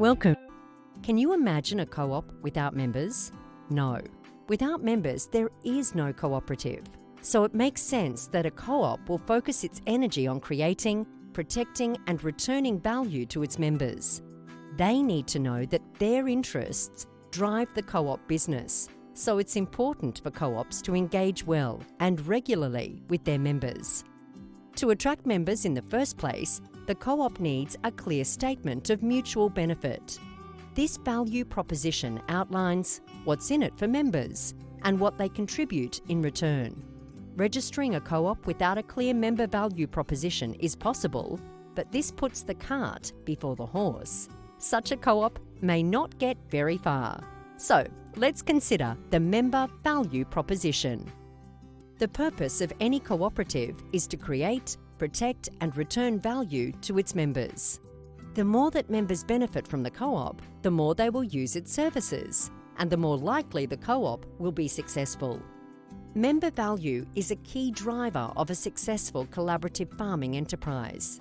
Welcome. Can you imagine a co-op without members? No. Without members, there is no cooperative. So it makes sense that a co-op will focus its energy on creating, protecting and returning value to its members. They need to know that their interests drive the co-op business, so it's important for co-ops to engage well and regularly with their members. To attract members in the first place, the co-op needs a clear statement of mutual benefit. This value proposition outlines what's in it for members and what they contribute in return. Registering a co-op without a clear member value proposition is possible, but this puts the cart before the horse. Such a co-op may not get very far. So, let's consider the member value proposition. The purpose of any cooperative is to create, protect and return value to its members. The more that members benefit from the co-op, the more they will use its services, and the more likely the co-op will be successful. Member value is a key driver of a successful collaborative farming enterprise.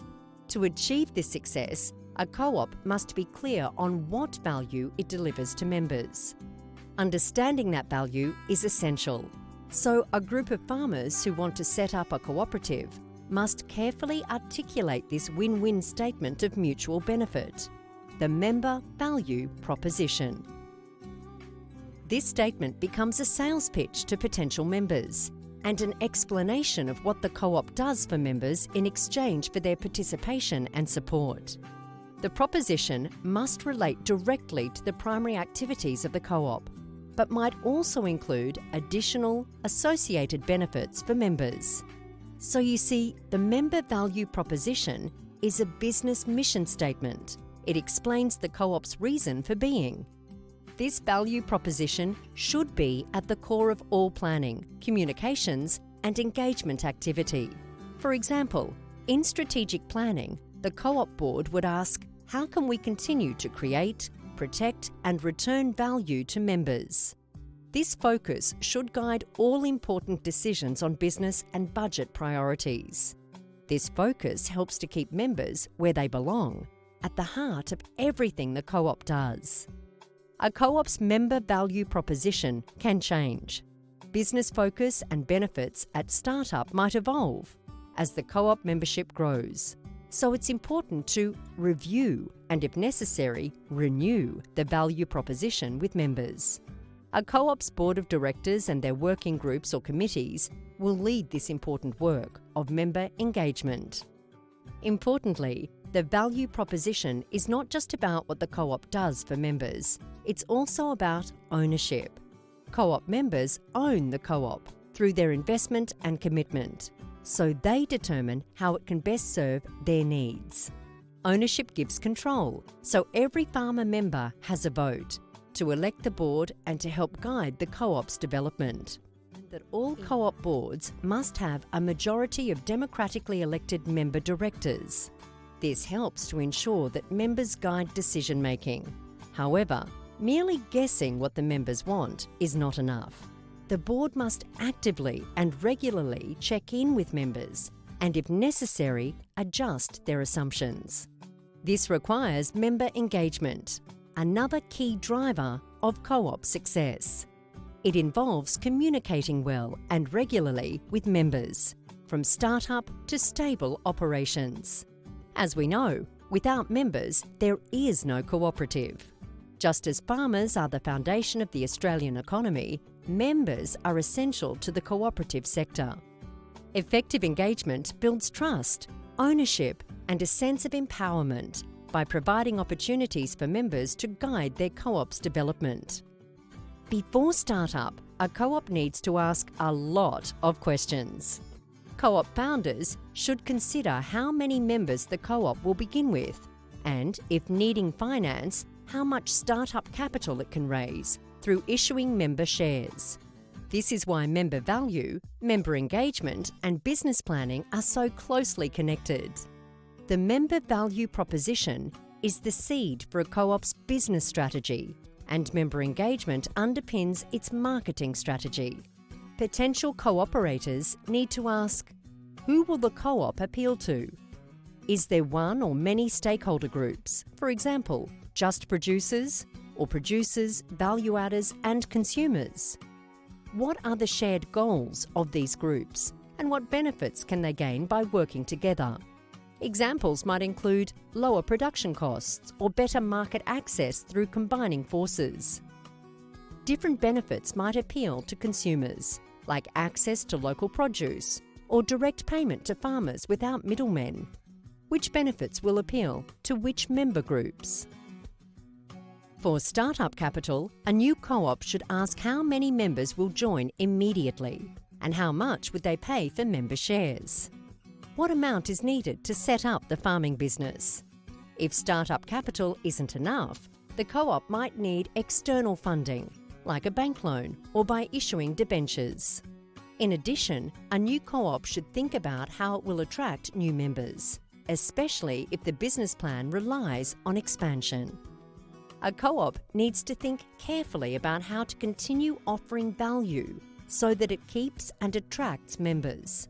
To achieve this success, a co-op must be clear on what value it delivers to members. Understanding that value is essential. So a group of farmers who want to set up a cooperative must carefully articulate this win-win statement of mutual benefit, the member value proposition. This statement becomes a sales pitch to potential members and an explanation of what the co-op does for members in exchange for their participation and support. The proposition must relate directly to the primary activities of the co-op, but might also include additional associated benefits for members. So you see, the member value proposition is a business mission statement. It explains the co-op's reason for being. This value proposition should be at the core of all planning, communications and engagement activity. For example, in strategic planning, the co-op board would ask, how can we continue to create, protect and return value to members? This focus should guide all important decisions on business and budget priorities. This focus helps to keep members where they belong, at the heart of everything the co-op does. A co-op's member value proposition can change. Business focus and benefits at startup might evolve as the co-op membership grows. So it's important to review and, if necessary, renew the value proposition with members. A co-op's board of directors and their working groups or committees will lead this important work of member engagement. Importantly, the value proposition is not just about what the co-op does for members, it's also about ownership. Co-op members own the co-op through their investment and commitment, so they determine how it can best serve their needs. Ownership gives control, so every farmer member has a vote to elect the board and to help guide the co-op's development. That all co-op boards must have a majority of democratically elected member directors. This helps to ensure that members guide decision-making. However, merely guessing what the members want is not enough. The board must actively and regularly check in with members and, if necessary, adjust their assumptions. This requires member engagement, another key driver of co-op success. It involves communicating well and regularly with members, from startup to stable operations. As we know, without members, there is no cooperative. Just as farmers are the foundation of the Australian economy, members are essential to the cooperative sector. Effective engagement builds trust, ownership and a sense of empowerment by providing opportunities for members to guide their co-op's development. Before startup, a co-op needs to ask a lot of questions. Co-op founders should consider how many members the co-op will begin with and, if needing finance, how much startup capital it can raise through issuing member shares. This is why member value, member engagement and business planning are so closely connected. The member value proposition is the seed for a co-op's business strategy, and member engagement underpins its marketing strategy. Potential co-operators need to ask, who will the co-op appeal to? Is there one or many stakeholder groups, for example, just producers, or producers, value adders, and consumers? What are the shared goals of these groups, and what benefits can they gain by working together? Examples might include lower production costs or better market access through combining forces. Different benefits might appeal to consumers, like access to local produce or direct payment to farmers without middlemen. Which benefits will appeal to which member groups? For startup capital, a new co-op should ask how many members will join immediately and how much would they pay for member shares. What amount is needed to set up the farming business? If startup capital isn't enough, the co-op might need external funding, like a bank loan or by issuing debentures. In addition, a new co-op should think about how it will attract new members, especially if the business plan relies on expansion. A co-op needs to think carefully about how to continue offering value so that it keeps and attracts members.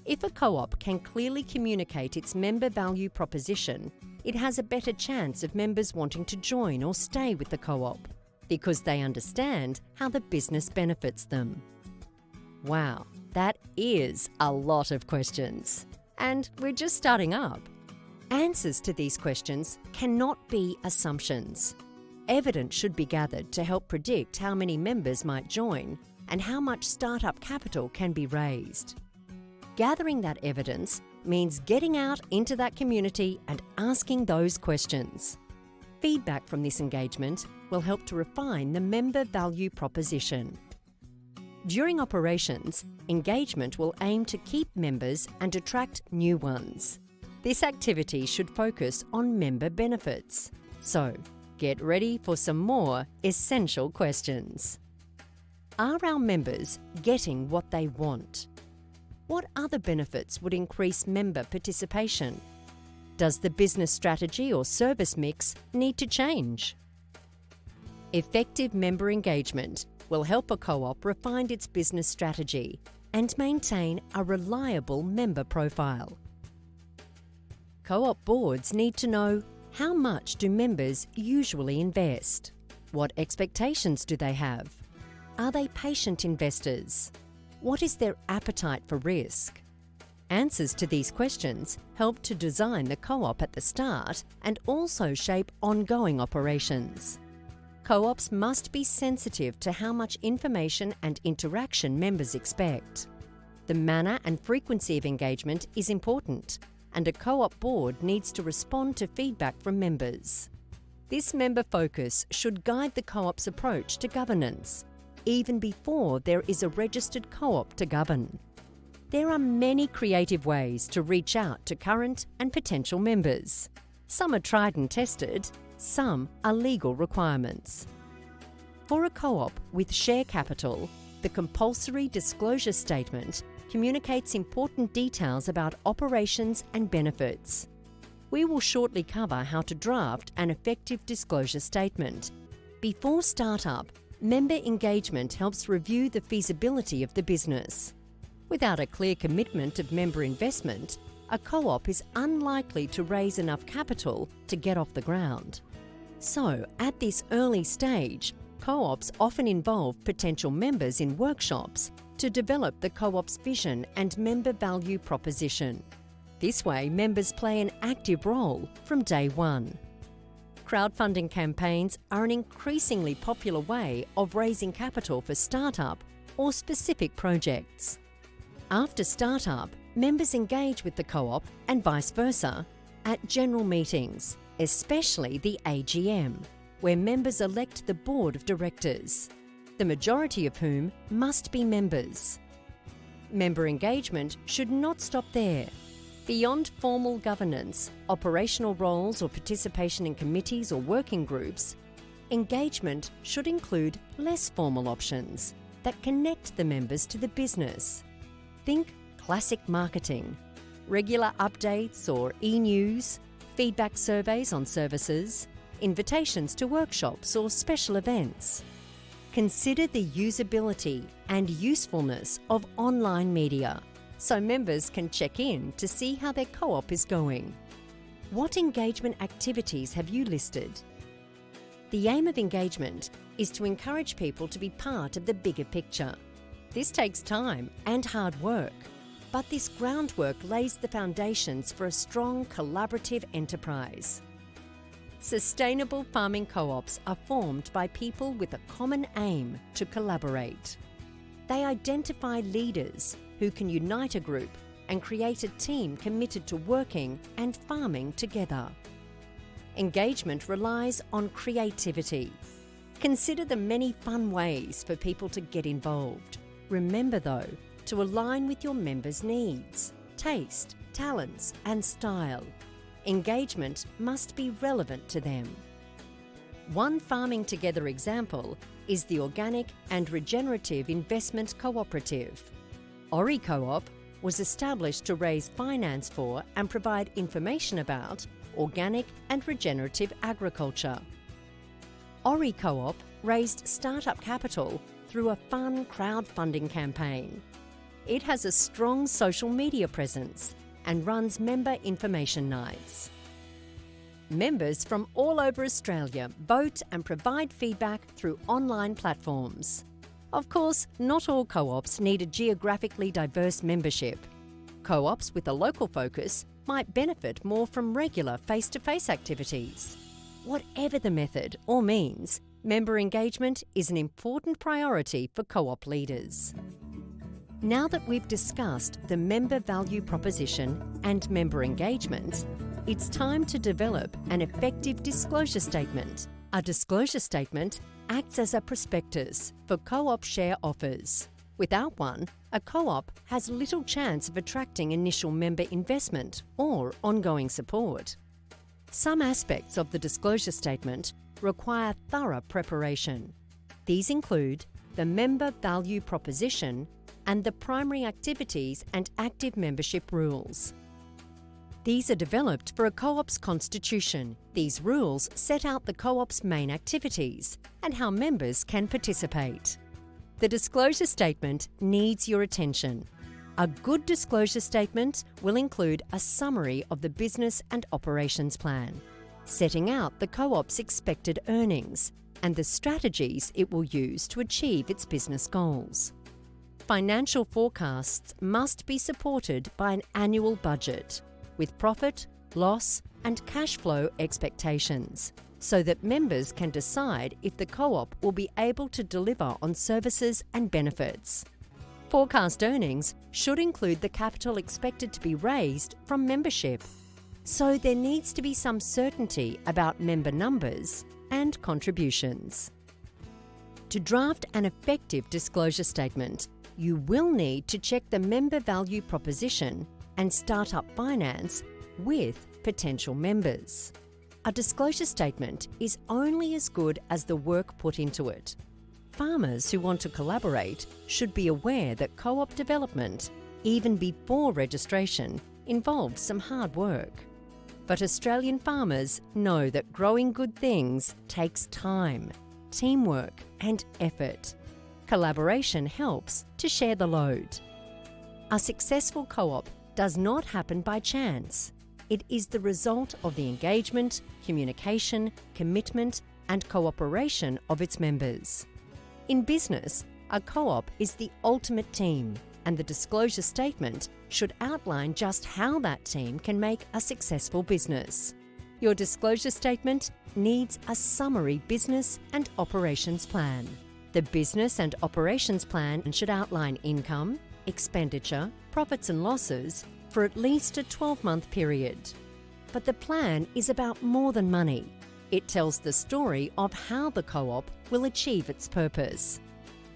If a co-op can clearly communicate its member value proposition, it has a better chance of members wanting to join or stay with the co-op because they understand how the business benefits them. Wow, that is a lot of questions. And we're just starting up. Answers to these questions cannot be assumptions. Evidence should be gathered to help predict how many members might join and how much startup capital can be raised. Gathering that evidence means getting out into that community and asking those questions. Feedback from this engagement will help to refine the member value proposition. During operations, engagement will aim to keep members and attract new ones. This activity should focus on member benefits. So, get ready for some more essential questions. Are our members getting what they want? What other benefits would increase member participation? Does the business strategy or service mix need to change? Effective member engagement will help a co-op refine its business strategy and maintain a reliable member profile. Co-op boards need to know how much do members usually invest? What expectations do they have? Are they patient investors? What is their appetite for risk? Answers to these questions help to design the co-op at the start and also shape ongoing operations. Co-ops must be sensitive to how much information and interaction members expect. The manner and frequency of engagement is important, and a co-op board needs to respond to feedback from members. This member focus should guide the co-op's approach to governance, even before there is a registered co-op to govern. There are many creative ways to reach out to current and potential members. Some are tried and tested, some are legal requirements. For a co-op with share capital, the compulsory disclosure statement communicates important details about operations and benefits. We will shortly cover how to draft an effective disclosure statement. Before startup, member engagement helps review the feasibility of the business. Without a clear commitment of member investment, a co-op is unlikely to raise enough capital to get off the ground. So, at this early stage, co-ops often involve potential members in workshops to develop the co-op's vision and member value proposition. This way, members play an active role from day one. Crowdfunding campaigns are an increasingly popular way of raising capital for startup or specific projects. After startup, members engage with the co-op and vice versa at general meetings, especially the AGM, where members elect the board of directors, the majority of whom must be members. Member engagement should not stop there. Beyond formal governance, operational roles or participation in committees or working groups, engagement should include less formal options that connect the members to the business. Think classic marketing, regular updates or e-news, feedback surveys on services, invitations to workshops or special events. Consider the usability and usefulness of online media, so members can check in to see how their co-op is going. What engagement activities have you listed? The aim of engagement is to encourage people to be part of the bigger picture. This takes time and hard work, but this groundwork lays the foundations for a strong collaborative enterprise. Sustainable farming co-ops are formed by people with a common aim to collaborate. They identify leaders who can unite a group and create a team committed to working and farming together. Engagement relies on creativity. Consider the many fun ways for people to get involved. Remember, though, to align with your members' needs, taste, talents, and style. Engagement must be relevant to them. One farming together example is the Organic and Regenerative Investment Cooperative. Ori Co-op was established to raise finance for and provide information about organic and regenerative agriculture. Ori Co-op raised startup capital through a fun crowdfunding campaign. It has a strong social media presence and runs member information nights. Members from all over Australia vote and provide feedback through online platforms. Of course, not all co-ops need a geographically diverse membership. Co-ops with a local focus might benefit more from regular face-to-face activities. Whatever the method or means, member engagement is an important priority for co-op leaders. Now that we've discussed the member value proposition and member engagement, it's time to develop an effective disclosure statement. A disclosure statement acts as a prospectus for co-op share offers. Without one, a co-op has little chance of attracting initial member investment or ongoing support. Some aspects of the disclosure statement require thorough preparation. These include the member value proposition and the primary activities and active membership rules. These are developed for a co-op's constitution. These rules set out the co-op's main activities and how members can participate. The disclosure statement needs your attention. A good disclosure statement will include a summary of the business and operations plan, setting out the co-op's expected earnings and the strategies it will use to achieve its business goals. Financial forecasts must be supported by an annual budget with profit, loss, and cash flow expectations, so that members can decide if the co-op will be able to deliver on services and benefits. Forecast earnings should include the capital expected to be raised from membership, so there needs to be some certainty about member numbers and contributions. To draft an effective disclosure statement, you will need to check the member value proposition and startup finance with potential members. A disclosure statement is only as good as the work put into it. Farmers who want to collaborate should be aware that co-op development, even before registration, involves some hard work. But Australian farmers know that growing good things takes time, teamwork, and effort. Collaboration helps to share the load. A successful co-op does not happen by chance. It is the result of the engagement, communication, commitment, and cooperation of its members. In business, a co-op is the ultimate team, and the disclosure statement should outline just how that team can make a successful business. Your disclosure statement needs a summary business and operations plan. The business and operations plan should outline income, expenditure, profits and losses for at least a 12-month period. But the plan is about more than money. It tells the story of how the co-op will achieve its purpose.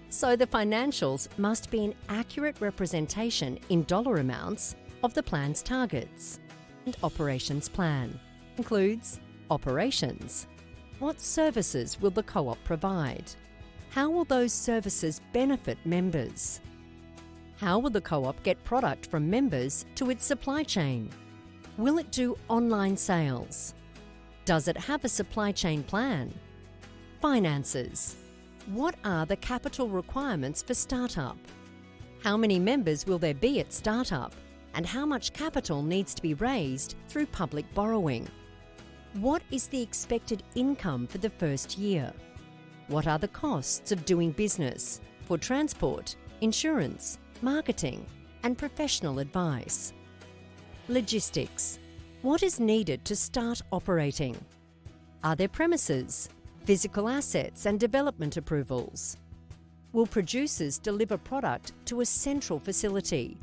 So the financials must be an accurate representation in dollar amounts of the plan's targets. And operations plan includes operations. What services will the co-op provide? How will those services benefit members? How will the co-op get product from members to its supply chain? Will it do online sales? Does it have a supply chain plan? Finances. What are the capital requirements for startup? How many members will there be at startup? And how much capital needs to be raised through public borrowing? What is the expected income for the first year? What are the costs of doing business for transport, insurance, marketing, and professional advice? Logistics. What is needed to start operating? Are there premises, physical assets and development approvals? Will producers deliver product to a central facility?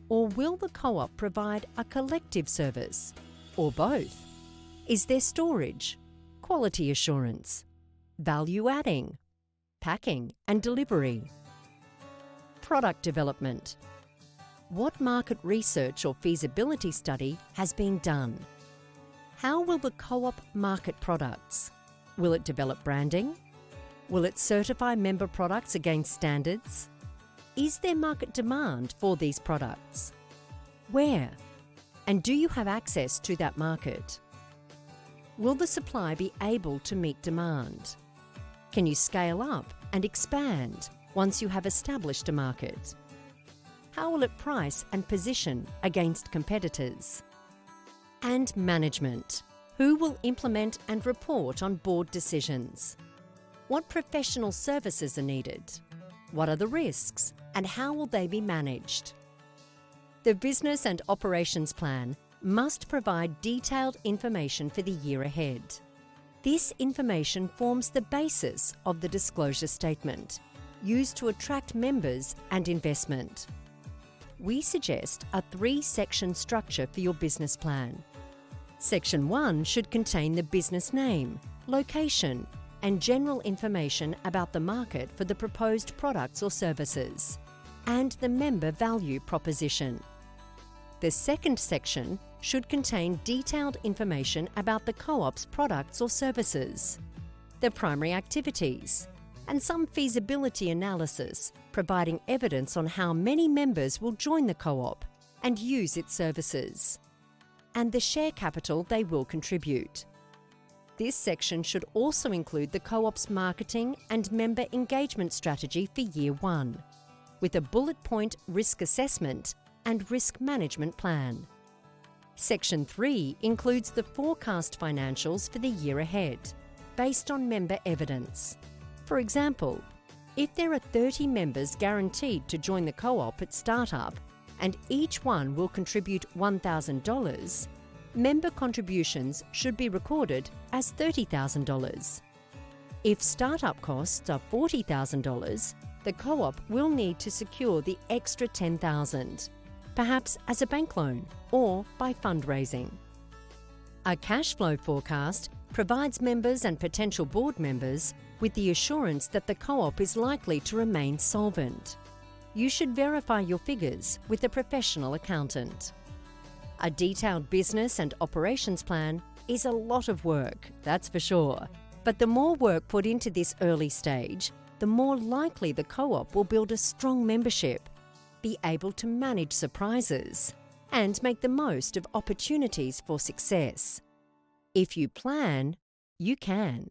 Or will the co-op provide a collective service? Or both? Is there storage, quality assurance, value adding, packing and delivery? Product development. What market research or feasibility study has been done? How will the co-op market products? Will it develop branding? Will it certify member products against standards? Is there market demand for these products? Where? And do you have access to that market? Will the supply be able to meet demand? Can you scale up and expand once you have established a market? How will it price and position against competitors? And management. Who will implement and report on board decisions? What professional services are needed? What are the risks and how will they be managed? The business and operations plan must provide detailed information for the year ahead. This information forms the basis of the disclosure statement, used to attract members and investment. We suggest a 3-section structure for your business plan. Section 1 should contain the business name, location, and general information about the market for the proposed products or services, and the member value proposition. The second section should contain detailed information about the co-op's products or services, the primary activities, and some feasibility analysis providing evidence on how many members will join the co-op and use its services, and the share capital they will contribute. This section should also include the co-op's marketing and member engagement strategy for year 1, with a bullet point risk assessment and risk management plan. Section 3 includes the forecast financials for the year ahead, based on member evidence. For example, if there are 30 members guaranteed to join the co-op at startup, and each one will contribute $1,000, member contributions should be recorded as $30,000. If startup costs are $40,000, the co-op will need to secure the extra $10,000, perhaps as a bank loan or by fundraising. A cash flow forecast provides members and potential board members with the assurance that the co-op is likely to remain solvent. You should verify your figures with a professional accountant. A detailed business and operations plan is a lot of work, that's for sure. But the more work put into this early stage, the more likely the co-op will build a strong membership, be able to manage surprises, and make the most of opportunities for success. If you plan, you can.